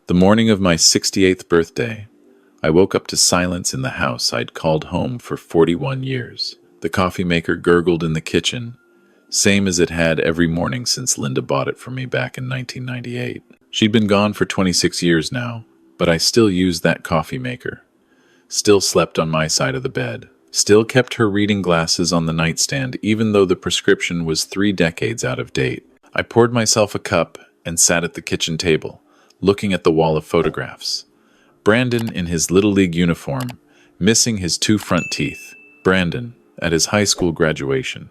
The morning of my 68th birthday, I woke up to silence in the house I'd called home for 41 years. The coffee maker gurgled in the kitchen, same as it had every morning since Linda bought it for me back in 1998. She'd been gone for 26 years now, but I still used that coffee maker. Still slept on my side of the bed. Still kept her reading glasses on the nightstand even though the prescription was 3 decades out of date. I poured myself a cup and sat at the kitchen table, looking at the wall of photographs. Brandon in his Little League uniform, missing his 2 front teeth. Brandon at his high school graduation.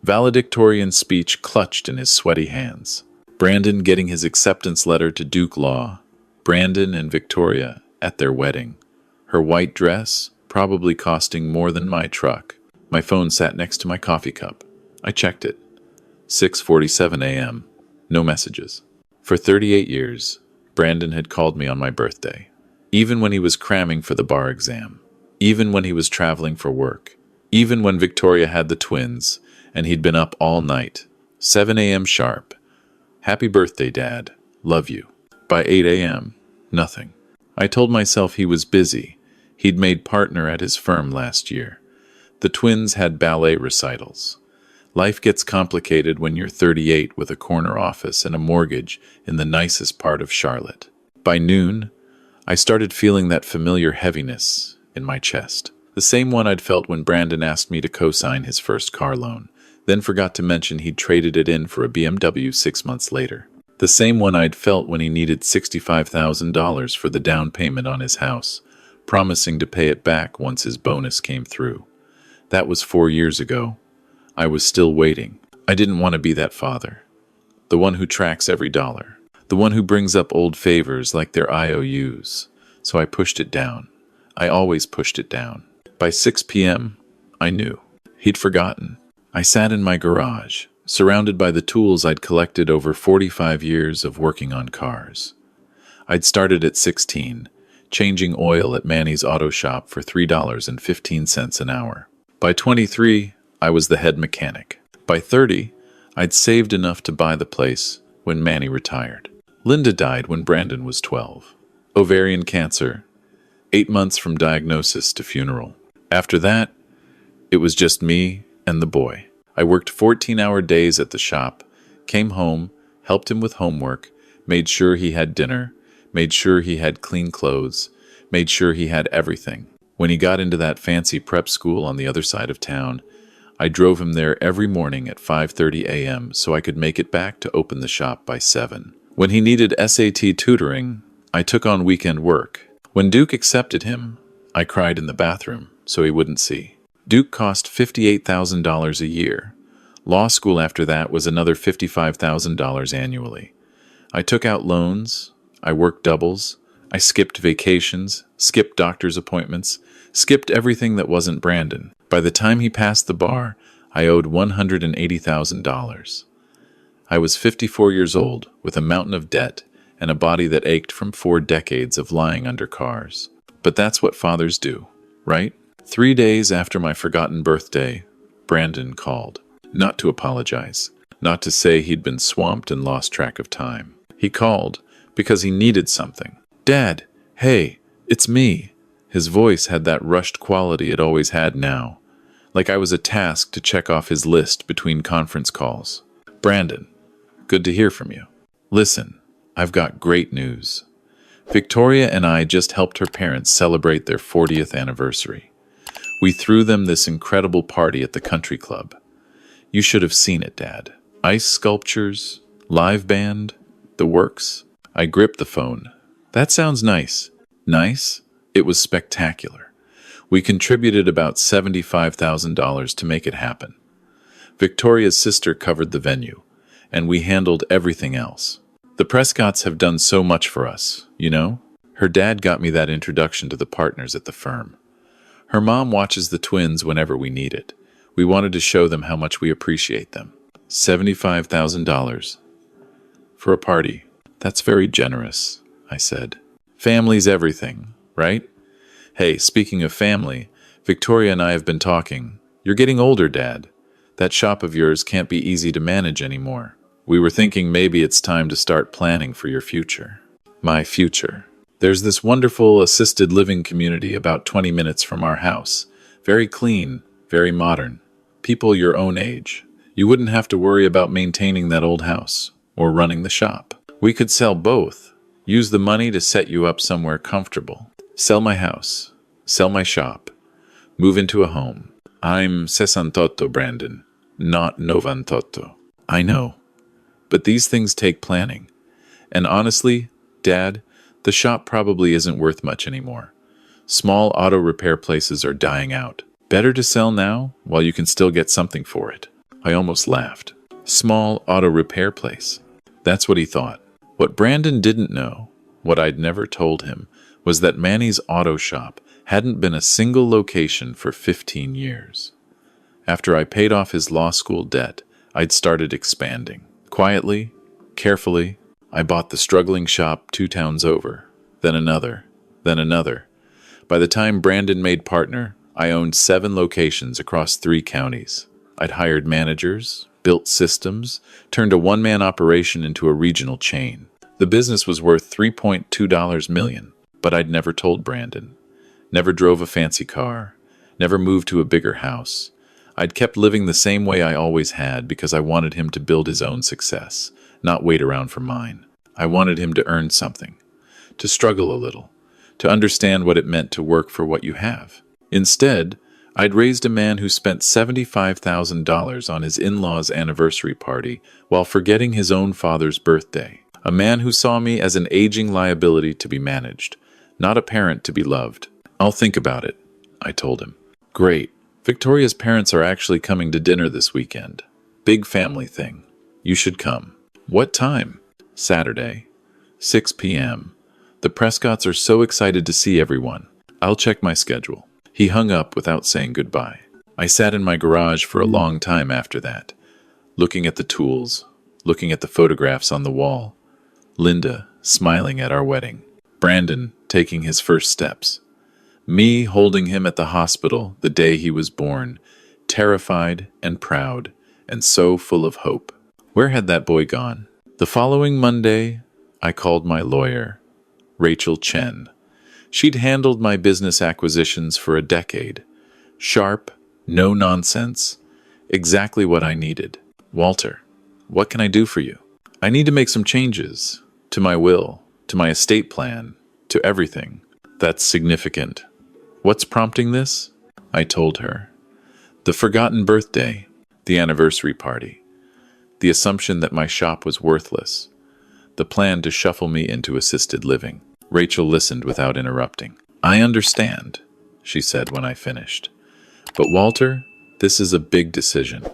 Valedictorian speech clutched in his sweaty hands. Brandon getting his acceptance letter to Duke Law. Brandon and Victoria at their wedding. Her white dress probably costing more than my truck. My phone sat next to my coffee cup. I checked it. 6:47 a.m. No messages. For 38 years, Brandon had called me on my birthday. Even when he was cramming for the bar exam. Even when he was traveling for work. Even when Victoria had the twins and he'd been up all night. 7 a.m. sharp. Happy birthday, Dad. Love you. By 8 a.m., nothing. I told myself he was busy. He'd made partner at his firm last year. The twins had ballet recitals. Life gets complicated when you're 38 with a corner office and a mortgage in the nicest part of Charlotte. By noon, I started feeling that familiar heaviness in my chest. The same one I'd felt when Brandon asked me to co-sign his first car loan, then forgot to mention he'd traded it in for a BMW 6 months later. The same one I'd felt when he needed $65,000 for the down payment on his house, promising to pay it back once his bonus came through. That was 4 years ago. I was still waiting. I didn't want to be that father. The one who tracks every dollar. The one who brings up old favors like their IOUs. So I pushed it down. I always pushed it down. By 6 p.m., I knew. He'd forgotten. I sat in my garage, surrounded by the tools I'd collected over 45 years of working on cars. I'd started at 16, changing oil at Manny's auto shop for $3.15 an hour. By 23, I was the head mechanic. By 30, I'd saved enough to buy the place when Manny retired. Linda died when Brandon was 12. Ovarian cancer, 8 months from diagnosis to funeral. After that, it was just me and the boy. I worked 14-hour days at the shop, came home, helped him with homework, made sure he had dinner, made sure he had clean clothes, made sure he had everything. When he got into that fancy prep school on the other side of town, I drove him there every morning at 5:30 a.m. so I could make it back to open the shop by 7. When he needed SAT tutoring, I took on weekend work. When Duke accepted him, I cried in the bathroom so he wouldn't see. Duke cost $58,000 a year. Law school after that was another $55,000 annually. I took out loans, I worked doubles, I skipped vacations, skipped doctor's appointments, skipped everything that wasn't Brandon. By the time he passed the bar, I owed $180,000. I was 54 years old, with a mountain of debt and a body that ached from 4 decades of lying under cars. But that's what fathers do, right? 3 days after my forgotten birthday, Brandon called. Not to apologize, not to say he'd been swamped and lost track of time. He called because he needed something. "Dad, hey, it's me." His voice had that rushed quality it always had now, like I was a task to check off his list between conference calls. "Brandon, good to hear from you. Listen, I've got great news. Victoria and I just helped her parents celebrate their 40th anniversary. We threw them this incredible party at the country club. You should have seen it, Dad. Ice sculptures, live band, the works." I gripped the phone. "That sounds nice." Nice? It was spectacular. We contributed about $75,000 to make it happen. Victoria's sister covered the venue, and we handled everything else. The Prescotts have done so much for us, you know? Her dad got me that introduction to the partners at the firm. Her mom watches the twins whenever we need it. We wanted to show them how much we appreciate them. $75,000 for a party. That's very generous, I said. Family's everything, right? Hey, speaking of family, Victoria and I have been talking. You're getting older, Dad. That shop of yours can't be easy to manage anymore. We were thinking maybe it's time to start planning for your future. My future. There's this wonderful assisted living community about 20 minutes from our house. Very clean, very modern. People your own age. You wouldn't have to worry about maintaining that old house or running the shop. We could sell both. Use the money to set you up somewhere comfortable. Sell my house. Sell my shop. Move into a home. I'm sessantotto, Brandon, not novantotto. I know. But these things take planning. And honestly, Dad, the shop probably isn't worth much anymore. Small auto repair places are dying out. Better to sell now while you can still get something for it. I almost laughed. Small auto repair place. That's what he thought. What Brandon didn't know, what I'd never told him, was that Manny's auto shop hadn't been a single location for 15 years. After I paid off his law school debt, I'd started expanding. Quietly, carefully, I bought the struggling shop 2 towns over, then another, then another. By the time Brandon made partner, I owned 7 locations across 3 counties. I'd hired managers, built systems, turned a one-man operation into a regional chain. The business was worth $3.2 million, but I'd never told Brandon. Never drove a fancy car, never moved to a bigger house. I'd kept living the same way I always had because I wanted him to build his own success, not wait around for mine. I wanted him to earn something, to struggle a little, to understand what it meant to work for what you have. Instead, I'd raised a man who spent $75,000 on his in-laws' anniversary party while forgetting his own father's birthday. A man who saw me as an aging liability to be managed, not a parent to be loved. I'll think about it, I told him. Great. Victoria's parents are actually coming to dinner this weekend. Big family thing. You should come. What time? Saturday. 6 p.m. The Prescotts are so excited to see everyone. I'll check my schedule. He hung up without saying goodbye. I sat in my garage for a long time after that, looking at the tools, looking at the photographs on the wall. Linda smiling at our wedding. Brandon taking his first steps. Me holding him at the hospital the day he was born, terrified and proud, and so full of hope. Where had that boy gone? The following Monday, I called my lawyer, Rachel Chen. She'd handled my business acquisitions for a decade. Sharp, no nonsense, exactly what I needed. Walter, what can I do for you? I need to make some changes to my will, to my estate plan, to everything. That's significant. What's prompting this? I told her. The forgotten birthday, the anniversary party, the assumption that my shop was worthless, the plan to shuffle me into assisted living. Rachel listened without interrupting. I understand, she said when I finished. But Walter, this is a big decision.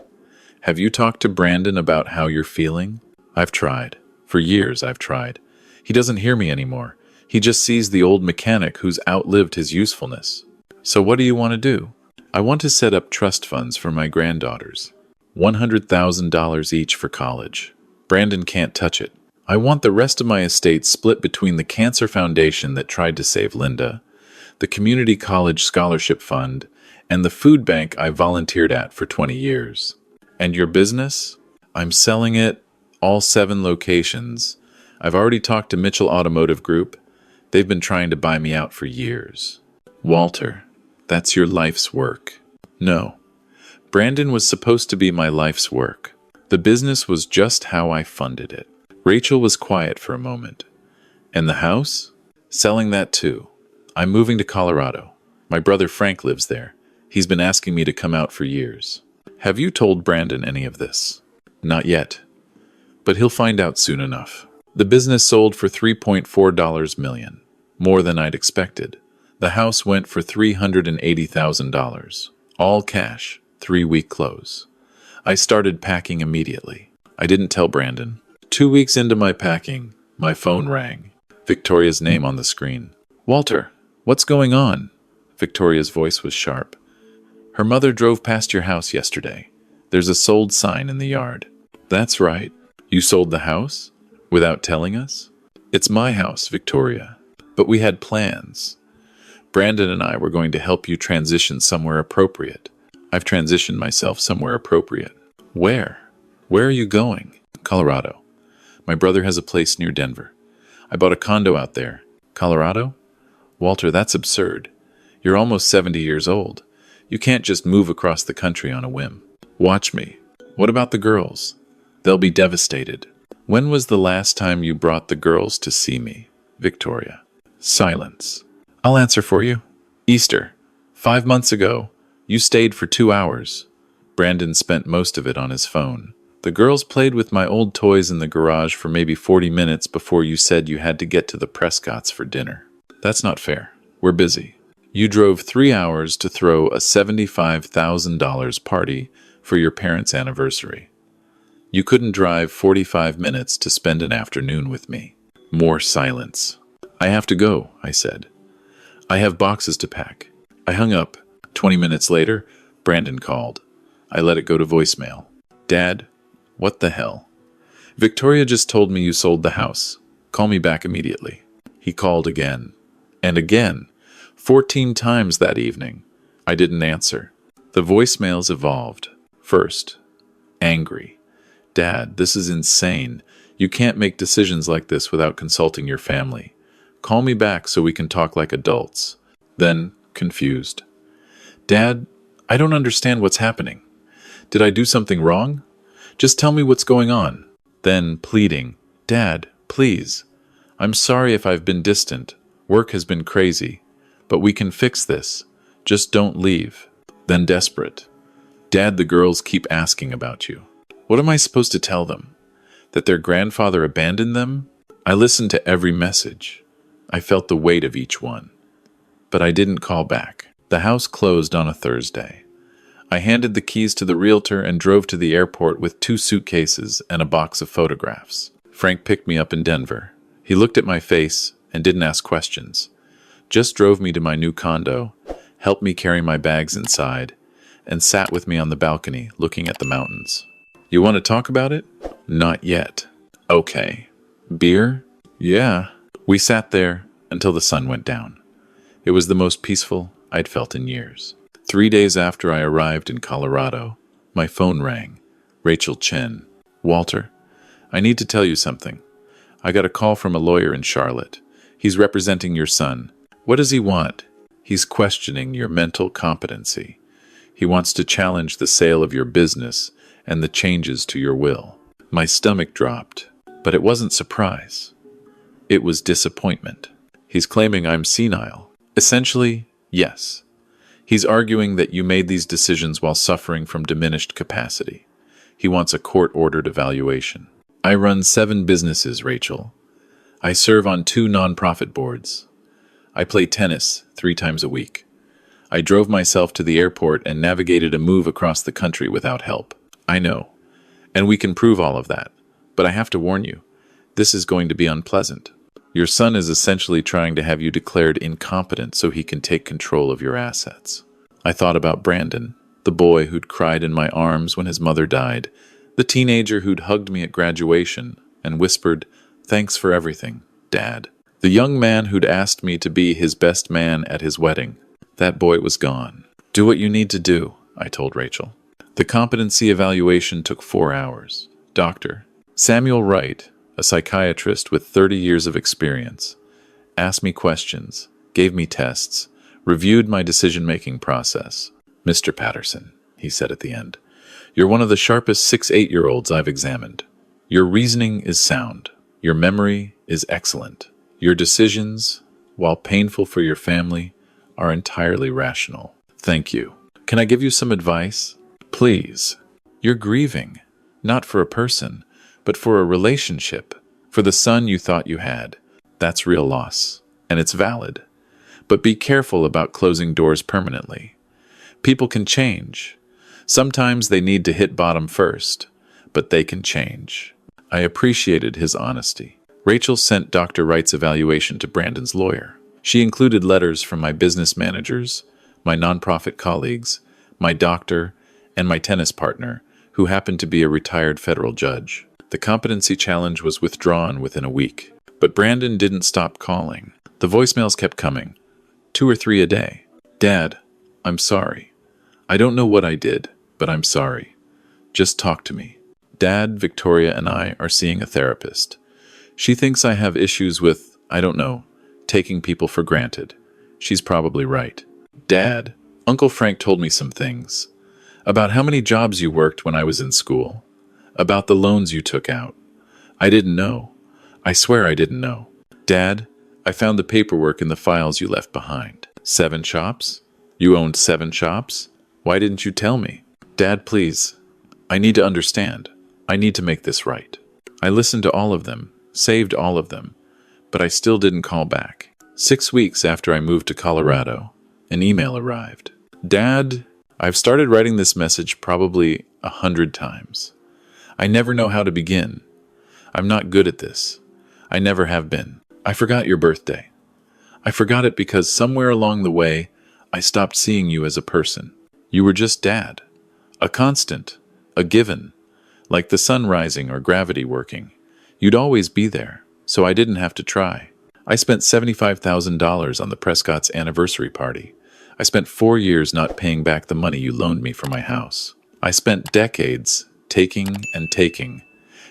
Have you talked to Brandon about how you're feeling? I've tried. For years I've tried. He doesn't hear me anymore. He just sees the old mechanic who's outlived his usefulness. So what do you want to do? I want to set up trust funds for my granddaughters. $100,000 each for college. Brandon can't touch it. I want the rest of my estate split between the Cancer Foundation that tried to save Linda, the Community College Scholarship Fund, and the food bank I volunteered at for 20 years. And your business? I'm selling it, all 7 locations. I've already talked to Mitchell Automotive Group. They've been trying to buy me out for years. Walter, that's your life's work. No, Brandon was supposed to be my life's work. The business was just how I funded it. Rachel was quiet for a moment. And the house? Selling that too. I'm moving to Colorado. My brother Frank lives there. He's been asking me to come out for years. Have you told Brandon any of this? Not yet. But he'll find out soon enough. The business sold for $3.4 million, more than I'd expected. The house went for $380,000, all cash, 3-week close. I started packing immediately. I didn't tell Brandon. 2 weeks into my packing, my phone rang. Victoria's name on the screen. Walter, what's going on? Victoria's voice was sharp. Her mother drove past your house yesterday. There's a sold sign in the yard. That's right. You sold the house? Without telling us? It's my house, Victoria. But we had plans. Brandon and I were going to help you transition somewhere appropriate. I've transitioned myself somewhere appropriate. Where? Where are you going? Colorado. My brother has a place near Denver. I bought a condo out there. Colorado? Walter, that's absurd. You're almost 70 years old. You can't just move across the country on a whim. Watch me. What about the girls? They'll be devastated. When was the last time you brought the girls to see me? Victoria. Silence. I'll answer for you. Easter. 5 months ago. You stayed for 2 hours. Brandon spent most of it on his phone. The girls played with my old toys in the garage for maybe 40 minutes before you said you had to get to the Prescotts for dinner. That's not fair. We're busy. You drove 3 hours to throw a $75,000 party for your parents' anniversary. You couldn't drive 45 minutes to spend an afternoon with me. More silence. I have to go, I said. I have boxes to pack. I hung up. 20 minutes later, Brandon called. I let it go to voicemail. Dad, what the hell? Victoria just told me you sold the house. Call me back immediately. He called again. And again. 14 times that evening. I didn't answer. The voicemails evolved. First, angry. Dad, this is insane. You can't make decisions like this without consulting your family. Call me back so we can talk like adults. Then, confused. Dad, I don't understand what's happening. Did I do something wrong? Just tell me what's going on. Then, pleading. Dad, please. I'm sorry if I've been distant. Work has been crazy. But we can fix this. Just don't leave. Then desperate. Dad, the girls keep asking about you. What am I supposed to tell them? That their grandfather abandoned them? I listened to every message. I felt the weight of each one. But I didn't call back. The house closed on a Thursday. I handed the keys to the realtor and drove to the airport with 2 suitcases and a box of photographs. Frank picked me up in Denver. He looked at my face and didn't ask questions. Just drove me to my new condo, helped me carry my bags inside, and sat with me on the balcony looking at the mountains. You want to talk about it? Not yet. Okay. Beer? Yeah. We sat there until the sun went down. It was the most peaceful I'd felt in years. 3 days after I arrived in Colorado, my phone rang. Rachel Chen. Walter, I need to tell you something. I got a call from a lawyer in Charlotte. He's representing your son. What does he want? He's questioning your mental competency. He wants to challenge the sale of your business and the changes to your will. My stomach dropped, but it wasn't surprise. It was disappointment. He's claiming I'm senile. Essentially, yes. He's arguing that you made these decisions while suffering from diminished capacity. He wants a court-ordered evaluation. I run 7 businesses, Rachel. I serve on 2 nonprofit boards. I play tennis 3 times a week. I drove myself to the airport and navigated a move across the country without help. I know. And we can prove all of that. But I have to warn you, this is going to be unpleasant. Your son is essentially trying to have you declared incompetent so he can take control of your assets. I thought about Brandon, the boy who'd cried in my arms when his mother died, the teenager who'd hugged me at graduation and whispered, "Thanks for everything, Dad." The young man who'd asked me to be his best man at his wedding. That boy was gone. Do what you need to do, I told Rachel. The competency evaluation took 4 hours. Dr. Samuel Wright, a psychiatrist with 30 years of experience, asked me questions, gave me tests, reviewed my decision-making process. Mr. Patterson, he said at the end, you're one of the sharpest 6-8-year-olds I've examined. Your reasoning is sound. Your memory is excellent. Your decisions, while painful for your family, are entirely rational. Thank you. Can I give you some advice? Please. You're grieving, not for a person, but for a relationship, for the son you thought you had. That's real loss, and it's valid. But be careful about closing doors permanently. People can change. Sometimes they need to hit bottom first, but they can change. I appreciated his honesty. Rachel sent Dr. Wright's evaluation to Brandon's lawyer. She included letters from my business managers, my nonprofit colleagues, my doctor, and my tennis partner, who happened to be a retired federal judge. The competency challenge was withdrawn within a week. But Brandon didn't stop calling. The voicemails kept coming, 2 or 3 a day. Dad, I'm sorry. I don't know what I did, but I'm sorry. Just talk to me. Dad, Victoria, and I are seeing a therapist. She thinks I have issues with, I don't know, taking people for granted. She's probably right. Dad, Uncle Frank told me some things. About how many jobs you worked when I was in school. About the loans you took out. I didn't know. I swear I didn't know. Dad, I found the paperwork in the files you left behind. 7 shops? You owned 7 shops? Why didn't you tell me? Dad, please. I need to understand. I need to make this right. I listened to all of them, saved all of them, but I still didn't call back. 6 weeks after I moved to Colorado, an email arrived. Dad, I've started writing this message probably 100 times. I never know how to begin. I'm not good at this. I never have been. I forgot your birthday. I forgot it because somewhere along the way, I stopped seeing you as a person. You were just Dad. A constant. A given. Like the sun rising or gravity working. You'd always be there, so I didn't have to try. I spent $75,000 on the Prescott's anniversary party. I spent 4 years not paying back the money you loaned me for my house. I spent decades taking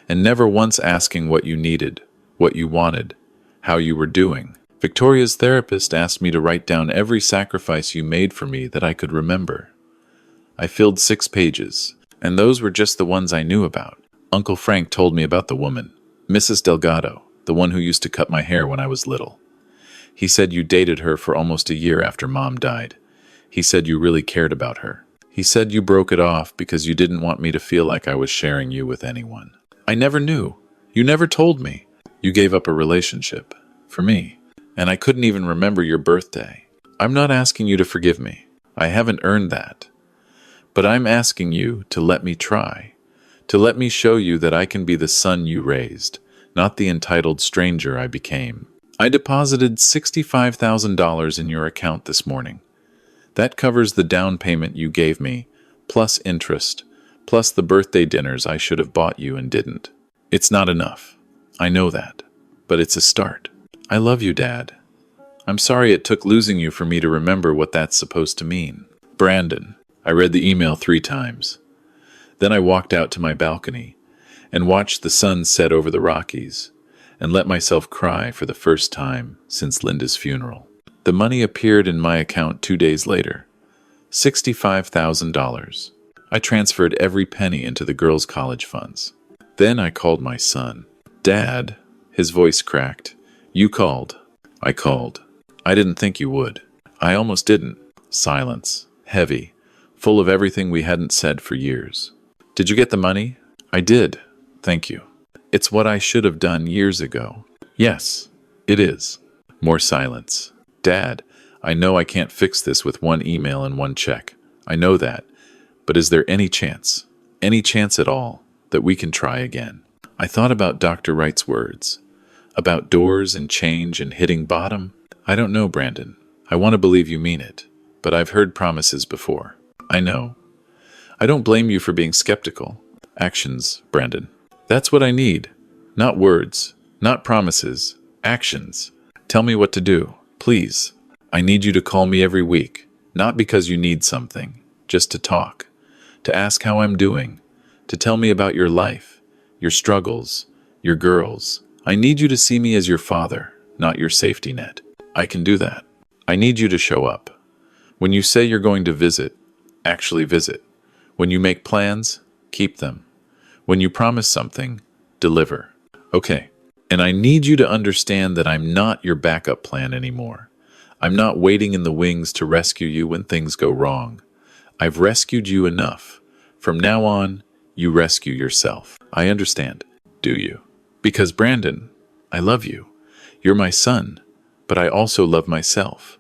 and never once asking what you needed, what you wanted, how you were doing. Victoria's therapist asked me to write down every sacrifice you made for me that I could remember. I filled 6 pages, and those were just the ones I knew about. Uncle Frank told me about the woman, Mrs. Delgado, the one who used to cut my hair when I was little. He said you dated her for almost a year after Mom died. He said you really cared about her. He said you broke it off because you didn't want me to feel like I was sharing you with anyone. I never knew. You never told me. You gave up a relationship. For me. And I couldn't even remember your birthday. I'm not asking you to forgive me. I haven't earned that. But I'm asking you to let me try. To let me show you that I can be the son you raised, not the entitled stranger I became. I deposited $65,000 in your account this morning. That covers the down payment you gave me, plus interest, plus the birthday dinners I should have bought you and didn't. It's not enough. I know that. But it's a start. I love you, Dad. I'm sorry it took losing you for me to remember what that's supposed to mean. Brandon. I read the email 3 times. Then I walked out to my balcony and watched the sun set over the Rockies and let myself cry for the first time since Linda's funeral. The money appeared in my account 2 days later. $65,000. I transferred every penny into the girls' college funds. Then I called my son. Dad, his voice cracked. You called. I called. I didn't think you would. I almost didn't. Silence. Heavy. Full of everything we hadn't said for years. Did you get the money? I did. Thank you. It's what I should have done years ago. Yes, it is. More silence. Dad, I know I can't fix this with 1 email and 1 check. I know that. But is there any chance at all, that we can try again? I thought about Dr. Wright's words. About doors and change and hitting bottom. I don't know, Brandon. I want to believe you mean it. But I've heard promises before. I know. I don't blame you for being skeptical. Actions, Brandon. That's what I need. Not words. Not promises. Actions. Tell me what to do. Please. I need you to call me every week. Not because you need something. Just to talk. To ask how I'm doing. To tell me about your life. Your struggles. Your girls. I need you to see me as your father, not your safety net. I can do that. I need you to show up. When you say you're going to visit, actually visit. When you make plans, keep them. When you promise something, deliver. Okay. And I need you to understand that I'm not your backup plan anymore. I'm not waiting in the wings to rescue you when things go wrong. I've rescued you enough. From now on, you rescue yourself. I understand. Do you? Because Brandon, I love you. You're my son, but I also love myself.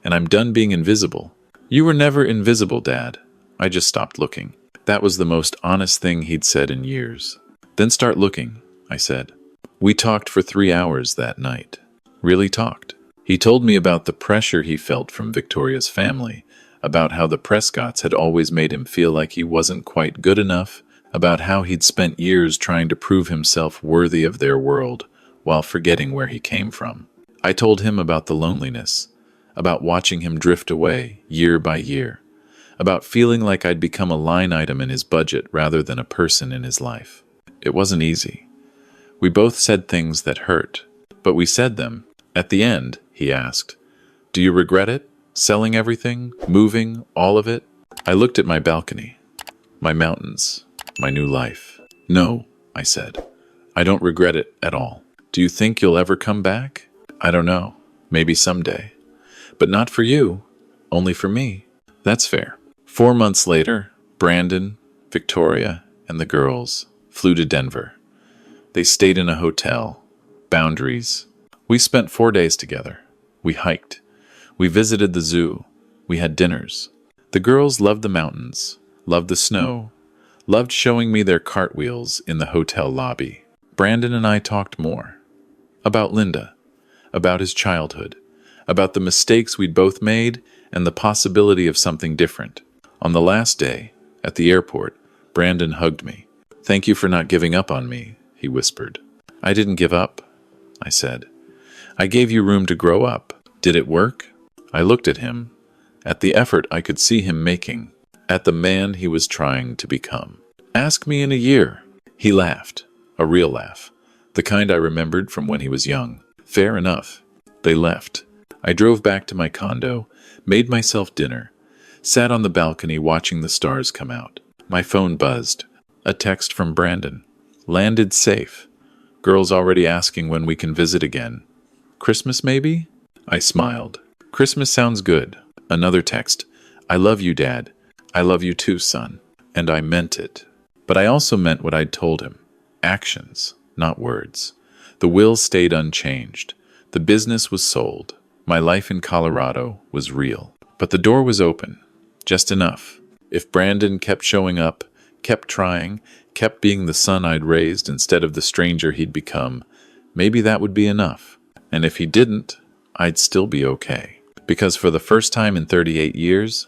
And I'm done being invisible. You were never invisible, Dad. I just stopped looking. That was the most honest thing he'd said in years. Then start looking, I said. We talked for 3 hours that night. Really talked. He told me about the pressure he felt from Victoria's family, about how the Prescotts had always made him feel like he wasn't quite good enough, about how he'd spent years trying to prove himself worthy of their world while forgetting where he came from. I told him about the loneliness, about watching him drift away year by year, about feeling like I'd become a line item in his budget rather than a person in his life. It wasn't easy. We both said things that hurt, but we said them. At the end, he asked, "Do you regret it? Selling everything? Moving? All of it?" I looked at my balcony, my mountains, my new life. "No," I said. "I don't regret it at all." "Do you think you'll ever come back?" "I don't know. Maybe someday. But not for you. Only for me." "That's fair." 4 months later, Brandon, Victoria, and the girls flew to Denver. They stayed in a hotel. Boundaries. We spent 4 days together. We hiked. We visited the zoo. We had dinners. The girls loved the mountains, loved the snow, loved showing me their cartwheels in the hotel lobby. Brandon and I talked more. About Linda, about his childhood, about the mistakes we'd both made and the possibility of something different. On the last day, at the airport, Brandon hugged me. "Thank you for not giving up on me," he whispered. "I didn't give up," I said. "I gave you room to grow up." "Did it work?" I looked at him, at the effort I could see him making, at the man he was trying to become. "Ask me in a year." He laughed, a real laugh, the kind I remembered from when he was young. Fair enough. They left. I drove back to my condo, made myself dinner, sat on the balcony watching the stars come out. My phone buzzed. A text from Brandon. "Landed safe. Girls already asking when we can visit again. Christmas maybe?" I smiled. "Christmas sounds good." Another text. "I love you, Dad. I love you too, son." And I meant it. But I also meant what I'd told him. Actions, not words. The will stayed unchanged. The business was sold. My life in Colorado was real. But the door was open. Just enough. If Brandon kept showing up, kept trying, kept being the son I'd raised instead of the stranger he'd become, maybe that would be enough. And if he didn't, I'd still be okay. Because for the first time in 38 years,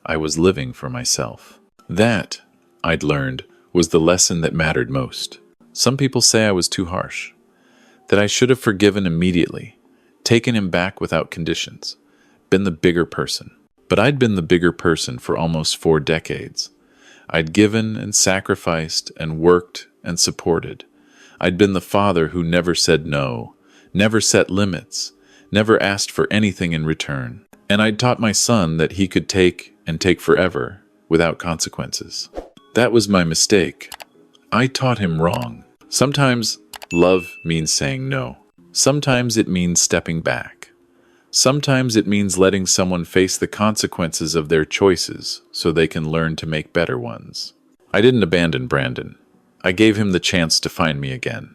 I was living for myself. That, I'd learned, was the lesson that mattered most. Some people say I was too harsh, that I should have forgiven immediately, taken him back without conditions, been the bigger person. But I'd been the bigger person for almost 4 decades. I'd given and sacrificed and worked and supported. I'd been the father who never said no, never set limits, never asked for anything in return. And I'd taught my son that he could take and take forever without consequences. That was my mistake. I taught him wrong. Sometimes love means saying no. Sometimes it means stepping back. Sometimes it means letting someone face the consequences of their choices so they can learn to make better ones. I didn't abandon Brandon. I gave him the chance to find me again.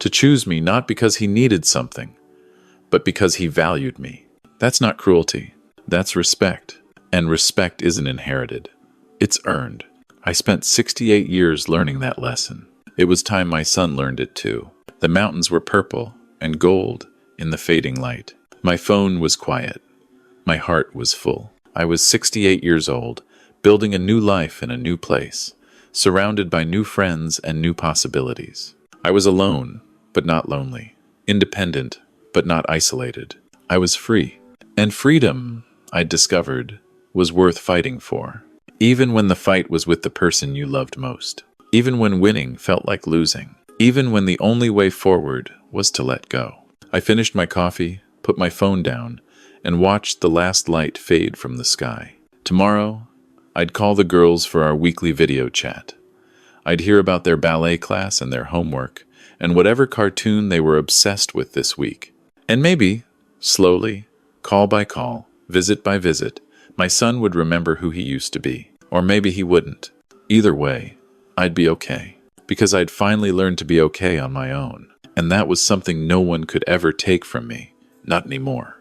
To choose me not because he needed something, but because he valued me. That's not cruelty. That's respect. And respect isn't inherited. It's earned. I spent 68 years learning that lesson. It was time my son learned it too. The mountains were purple and gold in the fading light. My phone was quiet. My heart was full. I was 68 years old, building a new life in a new place, surrounded by new friends and new possibilities. I was alone, but not lonely. Independent, but not isolated. I was free. And freedom, I discovered, was worth fighting for. Even when the fight was with the person you loved most. Even when winning felt like losing. Even when the only way forward was to let go. I finished my coffee, put my phone down, and watched the last light fade from the sky. Tomorrow, I'd call the girls for our weekly video chat. I'd hear about their ballet class and their homework, and whatever cartoon they were obsessed with this week. And maybe, slowly, call by call, visit by visit, my son would remember who he used to be. Or maybe he wouldn't. Either way, I'd be okay. Because I'd finally learned to be okay on my own. And that was something no one could ever take from me. Not anymore.